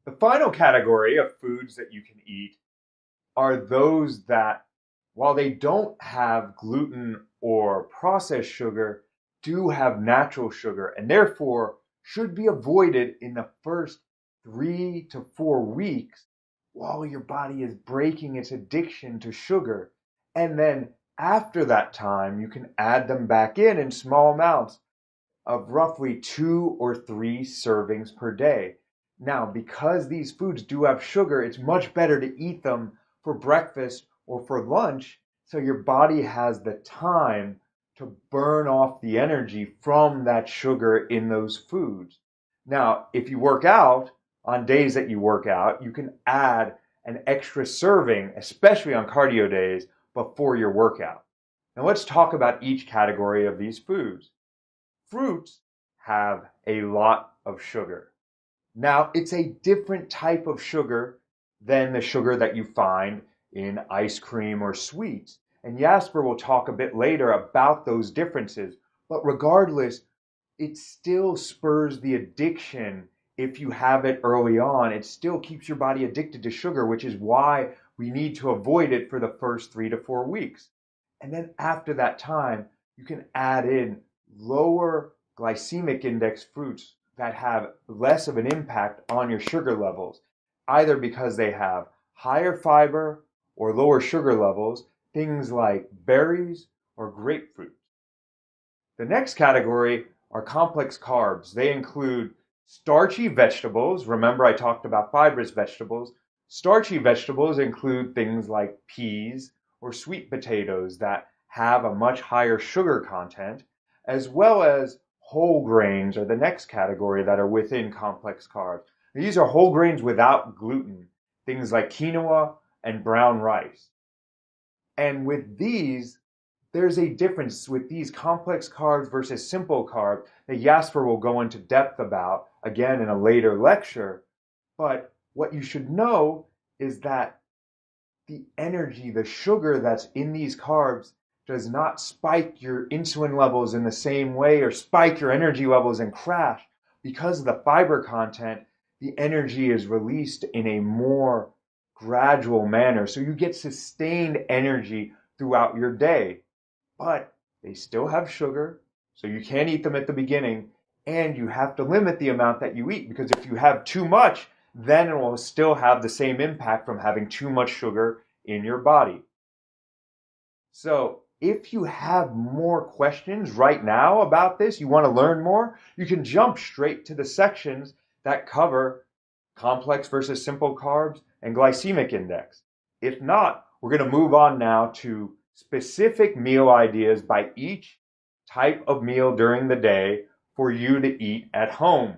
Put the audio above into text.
The final category of foods that you can eat are those that, while they don't have gluten or processed sugar, do have natural sugar and therefore should be avoided in the first 3 to 4 weeks while your body is breaking its addiction to sugar. And then after that time, you can add them back in small amounts of roughly 2 or 3 servings per day. Now, because these foods do have sugar, it's much better to eat them for breakfast or for lunch so your body has the time to burn off the energy from that sugar in those foods. Now, if you work out, on days that you work out, you can add an extra serving, especially on cardio days, before your workout. Now, let's talk about each category of these foods. Fruits have a lot of sugar. Now, it's a different type of sugar than the sugar that you find in ice cream or sweets. And Jasper will talk a bit later about those differences. But regardless, it still spurs the addiction if you have it early on. It still keeps your body addicted to sugar, which is why we need to avoid it for the first 3 to 4 weeks. And then after that time, you can add in lower glycemic index fruits that have less of an impact on your sugar levels, either because they have higher fiber or lower sugar levels, things like berries or grapefruit. The next category are complex carbs. They include starchy vegetables. Remember, I talked about fibrous vegetables. Starchy vegetables include things like peas or sweet potatoes that have a much higher sugar content, as well as whole grains are the next category that are within complex carbs. These are whole grains without gluten, things like quinoa and brown rice. And with these, there's a difference with these complex carbs versus simple carbs that Jasper will go into depth about again in a later lecture. But what you should know is that the energy, the sugar that's in these carbs does not spike your insulin levels in the same way or spike your energy levels and crash. Because of the fiber content, the energy is released in a more gradual manner. So you get sustained energy throughout your day. But they still have sugar, so you can't eat them at the beginning, and you have to limit the amount that you eat because if you have too much, then it will still have the same impact from having too much sugar in your body. So, if you have more questions right now about this, you want to learn more, you can jump straight to the sections that cover complex versus simple carbs and glycemic index. If not, we're going to move on now to specific meal ideas by each type of meal during the day for you to eat at home.